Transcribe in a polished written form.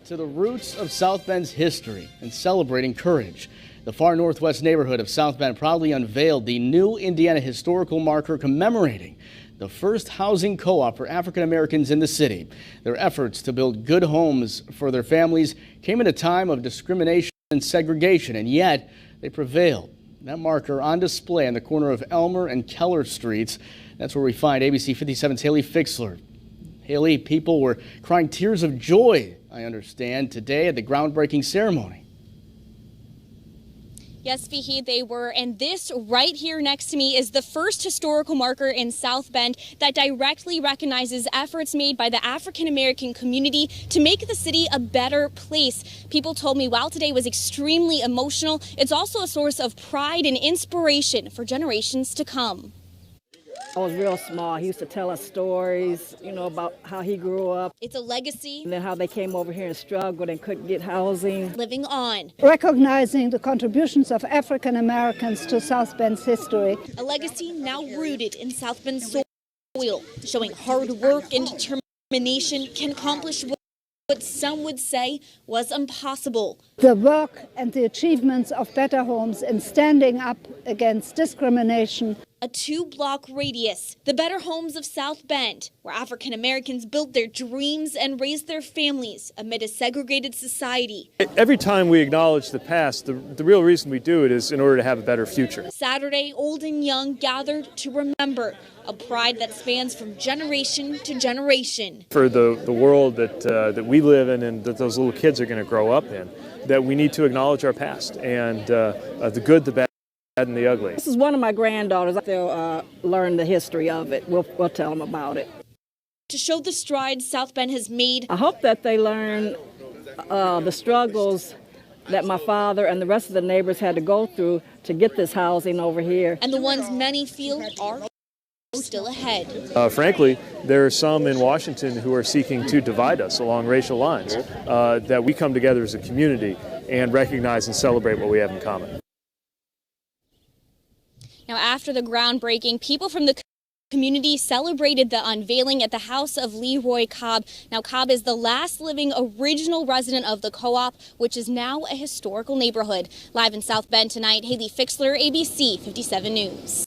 to the roots of South Bend's history and celebrating courage. The far northwest neighborhood of South Bend proudly unveiled the new Indiana historical marker commemorating the first housing co-op for African Americans in the city. Their efforts to build good homes for their families came at a time of discrimination and segregation, and yet they prevailed. That marker on display on the corner of Elmer and Keller Streets. That's where we find ABC 57's Haley Fixler. Haley, people were crying tears of joy, I understand, today at the groundbreaking ceremony. Yes, Fahid, they were. And this right here next to me is the first historical marker in South Bend that directly recognizes efforts made by the African American community to make the city a better place. People told me while today was extremely emotional, it's also a source of pride and inspiration for generations to come. I was real small. He used to tell us stories, about how he grew up. It's a legacy. And then how they came over here and struggled and couldn't get housing. Living on. Recognizing the contributions of African Americans to South Bend's history. A legacy now rooted in South Bend's soil, showing hard work and determination can accomplish what some would say was impossible. The work and the achievements of Better Homes in standing up against discrimination. A 2-block radius, the Better Homes of South Bend, where African Americans built their dreams and raised their families amid a segregated society. Every time we acknowledge the past, the real reason we do it is in order to have a better future. Saturday, old and young gathered to remember, a pride that spans from generation to generation. For the world that we live in and that those little kids are going to grow up in, that we need to acknowledge our past and the good, the bad, and the ugly. This is one of my granddaughters. They'll learn the history of it. We'll tell them about it. To show the strides South Bend has made. I hope that they learn the struggles that my father and the rest of the neighbors had to go through to get this housing over here. And the ones many feel are still ahead. Frankly, there are some in Washington who are seeking to divide us along racial lines, that we come together as a community and recognize and celebrate what we have in common. Now, after the groundbreaking, people from the community celebrated the unveiling at the house of Leroy Cobb. Now, Cobb is the last living original resident of the co-op, which is now a historical neighborhood. Live in South Bend tonight, Haley Fixler, ABC 57 News.